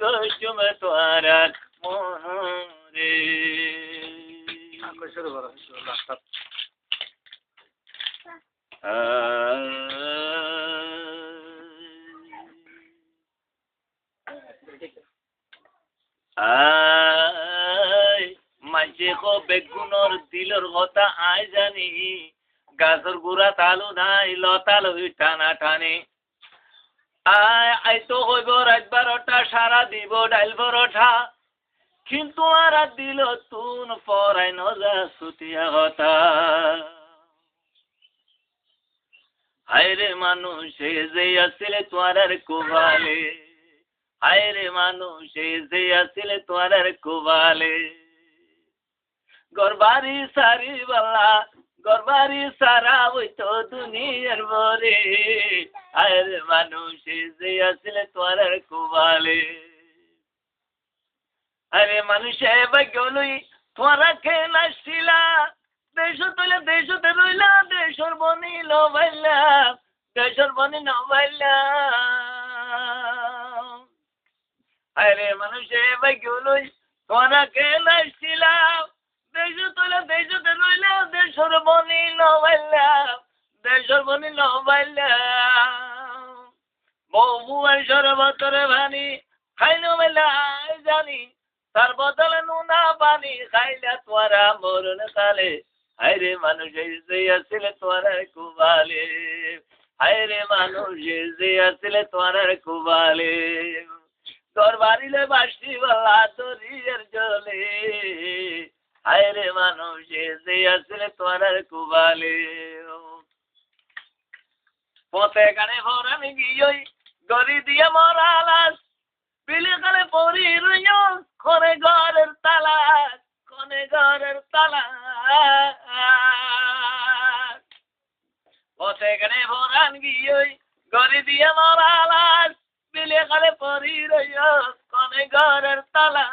কুসুম তোমার মরে। শুরু করো। মাঝে বেগুনর দিলর কথা আয় জানি, গাছর গুড়া তালু নাই লতাল টানা টানে। আই তো হইব রাত 12টা, সারা দিব ডাইল পরোঠা, কিন্তু আর দিল তুন পরাই নজা সুতিয়া হতা। হায়রে মানুষে যে আসলে তোমার আর কোবালে, হায়রে মানুষে যে আসলে তোমার আর কোবালে। গরবারি সারি বালা, গরবারি সারা ওই তো দুনিয়ার বরে, হায়রে মানুষে যে আসলে তোমার আর কোবালে। আরে মানুষে বাগলই তোরা কেন আসছিলা, দেশতে রইলা, দেশর বনি লবাইলা, দেশর বনি নবাইলা। আরে মানুষে বাগলই তোরা কেন আসছিলা, দেশতে রইলা, দেশর বনি লবাইলা, দেশর বনি লবাইলা। বহু আইসর বতরে ভানি খাইলো বেলা জানি, তার বদলে নুনা পানি খাইলা তোরা মরণ কালে। হায়রে মানুষ যে আসলে তোরা কুবালে, হায়রে মানুষ যে আসলে তোরা কুবালে। তোর বাড়িলে বাসি বলা দরিয়ার জলে, হায়রে মানুষ যে আসলে তোরা কুবালে। পথে গানে ভরানি গিয়ে গড়ি দিয়ে মরালাস, পিলে কালে পরি রইও কোনে ঘরের তালা, কোনে ঘরের তালা। পথে গানে ভরান গিয়ে গড়ি দিয়ে মরালাস, পিলে কালে পরি রইও কোনে ঘরের তালা।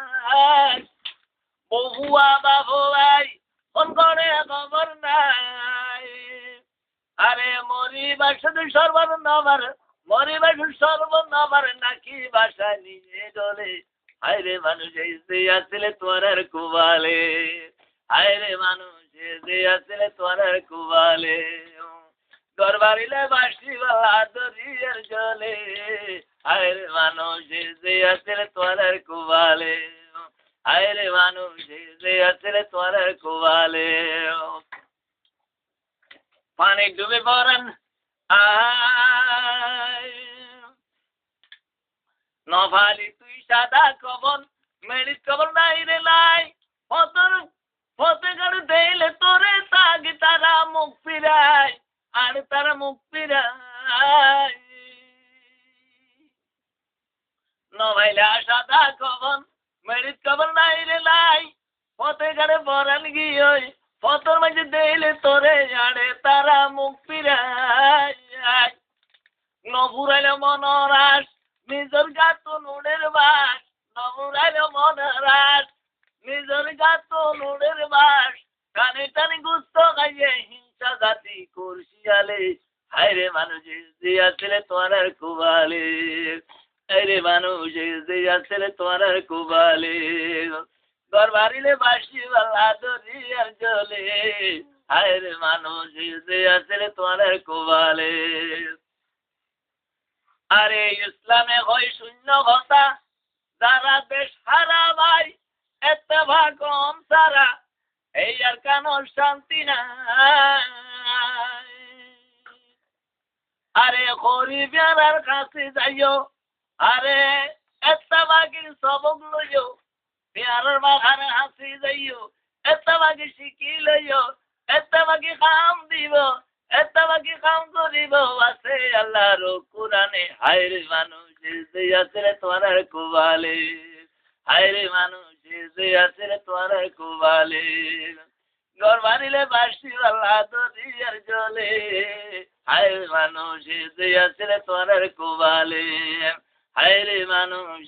বহুয়া বাবু ভাই কোন করে খবর নাই, আরে মরিবার শুধু সর্বনামার, মরিবার সর্বনামার নাকি বাসা নিয়ে ডলে। হায়রে মানুষ যে আসলে তোরার কুবালে, হায়রে মানুষ যে আসলে তোরার কুবালে। দরবারিলে বাসি বালা দরিয়ার জলে, হায়রে মানুষ যে আসলে তোরার কুবালে, হায়রে মানুষ যে আসলে তোরার কুবালে। পানি ডুবে পড়েন নভালি তুই সাদা কবন, মেরিট কবর নাই রে নাই। ফতে গাড়ি দেলে তোরে তাগি তারা মুখ ফিরায়, আর তারা মুখ ফিরায়। নভাইলা সাদা কবন, মেরিট কবর নাই রে নাই। ফতে গাড়ি পড়েন গিয়ে ফতর মাঝে দেলে তোরে আড়ে তারা মুখ ফিরায়। নবুরাইল মনরাস নিজের গাতো নুনের বাস, নবুরাইল মনরাস নিজের গাতো নুনের বাস। কানে টানি গুস্ত খাইয়ে হিংসা জাতি করছিয়ালে, হায়রে মানুষ যে আসলে তোমার কুবালে, হায়রে মানুষ যে আসলে তোমার কুবালে। দরবারিলে বাসি বালা দরিয়ার জলে, হায়রে মানুষ যে আসলে তোমার কুবালে। আরে ইসলামে হয় শূন্য কথা, যারা দেশ হারা ভাই এত ভাগম সারা, এই আর কেন শান্তি নাই। আরে গরিব আর কাছে যাইও, আরে এত ভাগের সবক লইও, পেয়ারের বাগানে হাসি যাইও, এত ভাগে শিখি লইও, এত ভাগে কাম দিব, এত ভাগে কাম করিব আছে আল্লাহর কোরআনে। হায়রে মানুষ যে আসলে তোমার কুবালে, হায়রে মানুষ যে আসলে তোমার কুবালে। ঘর বাড়িলে বাসি আল্লাহ দরিয়ার জলে, হায়রে মানুষ যে আসলে তোমার কুবালে, হায়রে মানুষ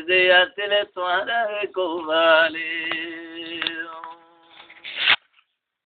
যে আসলে তোমার কুবালে।